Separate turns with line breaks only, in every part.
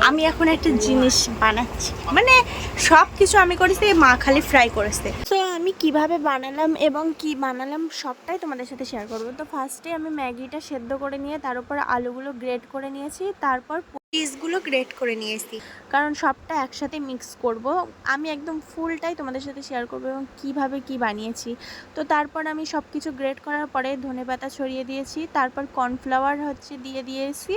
আমি এখন একটা জিনিস বানাচ্ছি, মানে সব কিছু আমি করেছি, মা খালি ফ্রাই করেছে। তো আমি কিভাবে বানালাম এবং কি বানালাম সবটাই তোমাদের সাথে শেয়ার করবো। তো ফার্স্টে আমি ম্যাগিটা সেদ্ধ করে নিয়ে তার উপর আলুগুলো গ্রেট করে নিয়েছি, তারপর পিসগুলো গ্রেট করে নিয়েছি, কারণ সবটা একসাথে মিক্স করব। আমি একদম ফুলটাই তোমাদের সাথে শেয়ার করবো এবং কিভাবে কি বানিয়েছি। তো তারপর আমি সব কিছু গ্রেট করার পরে ধনেপাতা ছড়িয়ে দিয়েছি, তারপর কর্নফ্লাওয়ার দিয়ে দিয়েছি,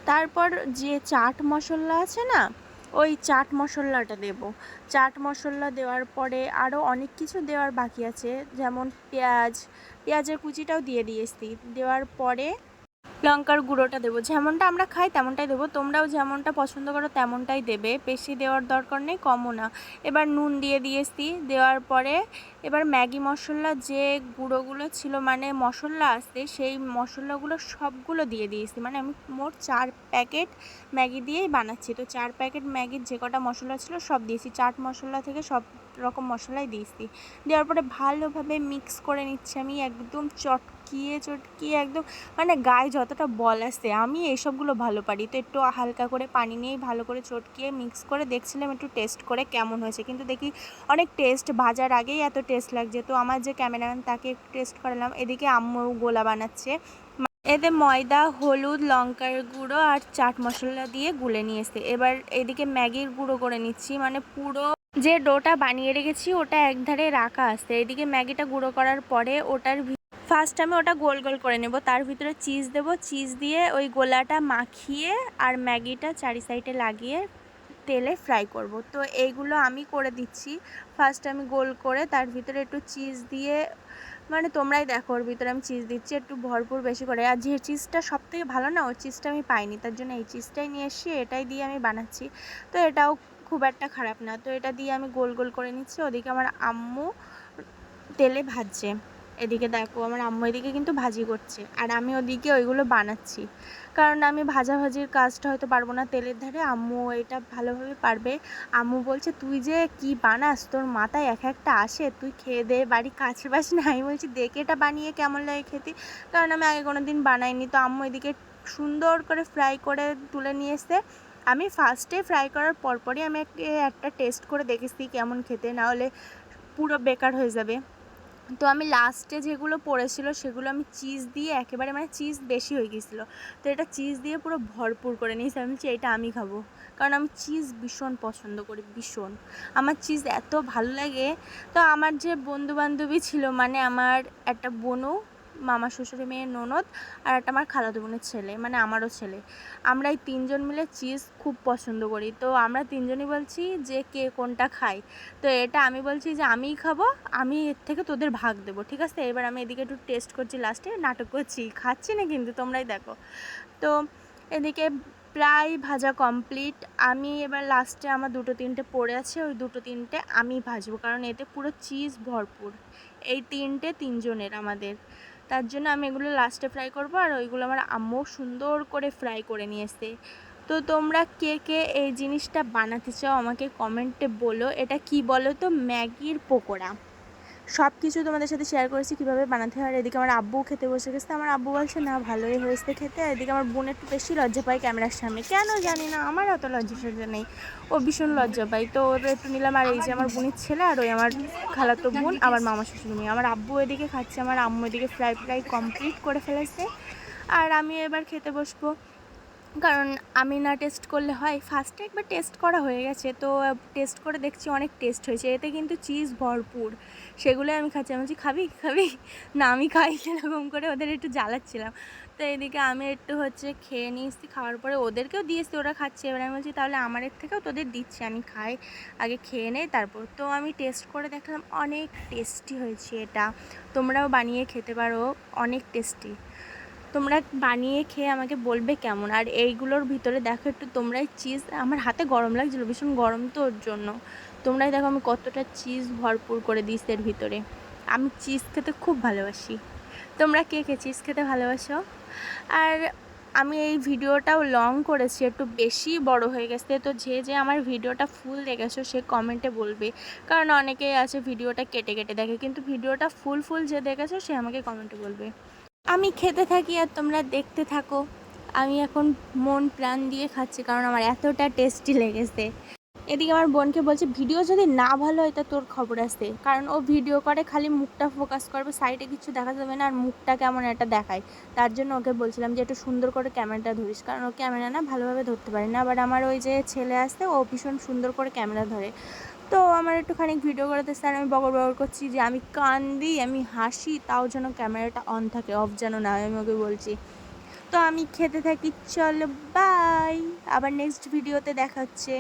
তারপর যে চাট মশলা আছে না, ওই চাট মশলাটা দেব। চাট মশলা দেওয়ার পরে আরও অনেক কিছু দেওয়ার বাকি আছে, যেমন পেঁয়াজের কুচিটাও দিয়ে দিয়েছি। দেওয়ার পরে লঙ্কার গুঁড়োটা দেবো, যেমনটা আমরা খাই তেমনটাই দেবো, তোমরাও যেমনটা পছন্দ করো তেমনটাই দেবে, বেশি দেওয়ার দরকার নেই, কমও না। এবার নুন দিয়ে দিয়েছি। দেওয়ার পরে এবার ম্যাগি মশলা যে গুঁড়োগুলো ছিল, মানে মশলা আছে, সেই মশলাগুলো সবগুলো দিয়ে দিয়েছি। মানে আমি মোট 4 প্যাকেট ম্যাগি দিয়েই বানাচ্ছি। তো 4 প্যাকেট ম্যাগির যে কটা মশলা ছিল সব দিয়েছি, চাট মশলা থেকে সব রকম মশলাই দিয়েছি। দেওয়ার পরে ভালোভাবে মিক্স করে নিচ্ছি আমি, একদম চটকিয়ে একদম, মানে গায়ে যতটা বল আসে, আমি এইসবগুলো ভালো পারি। তো একটু হালকা করে পানি নিয়েই ভালো করে চটকিয়ে মিক্স করে দেখছিলাম একটু টেস্ট করে কেমন হয়েছে, কিন্তু দেখি অনেক টেস্ট, ভাজার আগেই এত টেস্ট লাগছে। তো আমার যে ক্যামেরাম্যান তাকে একটু টেস্ট করালাম। এদিকে আম্মু গোলা বানাচ্ছে, এতে ময়দা, হলুদ, লঙ্কার গুঁড়ো আর চাট মশলা দিয়ে গুলে নিয়েছে। এবার এদিকে ম্যাগির গুঁড়ো করে নিচ্ছি, মানে পুরো যে ডোটা বানিয়ে রেখেছি ওটা একধারে রাখা আছে। এদিকে ম্যাগিটা গুঁড়ো করার পরে ফার্স্ট আমি ওটা গোল গোল করে নেব, তার ভিতরে চিজ দেব, চিজ দিয়ে ওই গোলাটা মাখিয়ে আর ম্যাগিটা চারি সাইডে লাগিয়ে তেলে ফ্রাই করব। তো এইগুলো আমি করে দিচ্ছি। ফার্স্ট আমি গোল করে তার ভিতরে একটু চিজ দিয়ে, মানে তোমরাই দেখো, ওর ভিতরে আমি চিজ দিচ্ছি একটু ভরপুর বেশি করে। আর যে চিজটা সবথেকে ভালো না, ওই চিজটা আমি পাইনি, তার জন্য এই চিজটাই নিয়ে এসেছি, এটাই দিয়ে আমি বানাচ্ছি। তো এটাও খুব একটা খারাপ না। তো এটা দিয়ে আমি গোল গোল করে নিচ্ছি। ওদিকে আমার আম্মু তেলে ভাজছে, এদিকে দেখো আমার আম্মু এদিকে কিন্তু ভাজি করছে, আর আমি ওদিকে ওইগুলো বানাচ্ছি, কারণ আমি ভাজাভাজির কাজটা হয়তো পারবো না তেলের ধারে, আম্মু এটা ভালোভাবে পারবে। আম্মু বলছে তুই যে কি বানাস, তোর মাথায় এক একটা আসে, তুই খেয়ে দে, বাড়ি কাছে বাস না। আমি বলছি দেখে এটা বানিয়ে কেমন লাগে খেতে, কারণ আমি আগে কোনো দিন বানাইনি। তো আম্মু এদিকে সুন্দর করে ফ্রাই করে তুলে নিয়ে এসে, আমি ফার্স্টে ফ্রাই করার পরপরই আমি একটা টেস্ট করে দেখেছি কেমন খেতে, না হলে পুরো বেকার হয়ে যাবে। তো আমি লাস্টে যেগুলো পড়েছিল সেগুলো আমি চিজ দিয়ে একেবারে, মানে চিজ বেশি হয়ে গিয়েছিলো, তো এটা চিজ দিয়ে পুরো ভরপুর করে নিয়েছি। আমি বলছি এটা আমি খাবো, কারণ আমি চিজ ভীষণ পছন্দ করি, ভীষণ, আমার চিজ এত ভালো লাগে। তো আমার যে বন্ধুবান্ধবী ছিল, মানে আমার একটা বোনও, মামা শ্বশুরের মেয়ে ননদ, আর একটা আমার খালাতো বোনের ছেলে, মানে আমারও ছেলে, আমরা এই 3 জন মিলে চিজ খুব পছন্দ করি। তো আমরা 3 জনই বলছি যে কে কোনটা খাই। তো এটা আমি বলছি যে আমিই খাবো, আমি এর থেকে তোদের ভাগ দেবো, ঠিক আছে। এবার আমি এদিকে একটু টেস্ট করছি, লাস্টে নাটক করছি, খাচ্ছি না কিন্তু, তোমরাই দেখো। তো এদিকে প্রায় ভাজা কমপ্লিট। আমি এবার লাস্টে আমার 2-3টে পড়ে আছে, ওই 2-3টে আমি ভাজবো, কারণ এতে পুরো চিজ ভরপুর। এই 3 জনের আমাদের, তার জন্য আমি এগুলো লাস্টে ফ্রাই করবো, আর ওইগুলো আমার আম্মু সুন্দর করে ফ্রাই করে নিয়ে এসে। তো তোমরা কে কে এই জিনিসটা বানাতে চাও আমাকে কমেন্টে বলো। এটা কি বলো তো, ম্যাগির পকোড়া। সব কিছু তোমাদের সাথে শেয়ার করেছি কীভাবে বানাতে হয়। আর এদিকে আমার আব্বু খেতে বসে গেছে, আমার আব্বু বলছে না ভালোই হয়েছে খেতে। আর এদিকে আমার বোন একটু বেশি লজ্জা পায় ক্যামেরার সামনে, কেন জানি না, আমার অত লজ্জা সজ্জা নেই, ও ভীষণ লজ্জা পায়। তো ওর একটু নিলাম। আর এই যে আমার বোনের ছেলে, আর ওই আমার খালাতো বোন, আমার মামা শ্বশুর মেয়ে। আমার আব্বু এদিকে খাচ্ছে, আমার আম্মু এদিকে ফ্রাই কমপ্লিট করে ফেলেছে, আর আমি এবার খেতে বসবো, কারণ আমি না টেস্ট করলে হয়। ফার্স্টে একবার টেস্ট করা হয়ে গেছে, তো টেস্ট করে দেখছি অনেক টেস্ট হয়েছে, এতে কিন্তু চিজ ভরপুর, সেগুলোই আমি খাচ্ছি। আমি বলছি খাবি খাবি, না আমি খাই, এরকম করে ওদের একটু জ্বালাচ্ছিলাম। তো এদিকে আমি একটু খেয়ে নিয়েছি, খাওয়ার পরে ওদেরকেও দিয়েছি, ওরা খাচ্ছে। এবার আমি বলছি তাহলে আমার এর থেকেও তোদের দিচ্ছি, আমি খাই, আগে খেয়ে নেই তারপর। তো আমি টেস্ট করে দেখলাম অনেক টেস্টি হয়েছে এটা, তোমরাও বানিয়ে খেতে পারো, অনেক টেস্টি। তোমরা বানিয়ে খেয়ে আমাকে বলবে কেমন। আর এইগুলোর ভিতরে দেখো একটু তোমরাই চিজ, আমার হাতে গরম লাগছিলো, ভীষণ গরম তো, ওর জন্য তোমরাই দেখো আমি কতটা চিজ ভরপুর করে দিয়েছি এর ভিতরে। আমি চিজ খেতে খুব ভালোবাসি, তোমরা কে কে চিজ খেতে ভালোবাসো। আর আমি এই ভিডিওটাও লং করেছি, একটু বেশি বড় হয়ে গেছে, তো যে আমার ভিডিওটা ফুল দেখেছো সে কমেন্টে বলবে, কারণ অনেকেই আছে ভিডিওটা কেটে কেটে দেখে, কিন্তু ভিডিওটা ফুল যে দেখেছো সে আমাকে কমেন্টে বলবে। আমি খেতে থাকি আর তোমরা দেখতে থাকো। আমি এখন মন প্রাণ দিয়ে খাচ্ছি, কারণ আমার এতটা টেস্টি লেগেছে। এদিকে আমার বোনকে বলছে ভিডিও যদি না ভালো হয় তা তোর খবর আছে, কারণ ও ভিডিও করে খালি মুখটা ফোকাস করবে, সাইডে কিছু দেখা যাবে না, আর মুখটা কেমন একটা দেখায়। তার জন্য ওকে বলছিলাম যে একটু সুন্দর করে ক্যামেরাটা ধরিস, কারণ ও ক্যামেরা না ভালোভাবে ধরতে পারে না। আবার আমার ওই যে ছেলে আছে, ও ভীষণ সুন্দর করে ক্যামেরা ধরে। তো আমার একটুখানি ভিডিও করতে স্যার, আমি বগর বগর করছি যে আমি কান্দি, আমি হাসি, তাও যেন ক্যামেরাটা অন থাকে, অফ যেন না হয়, আমি ওকে বলছি। তো আমি খেতে থাকি, চলো বাই, আবার নেক্সট ভিডিওতে দেখা হচ্ছে।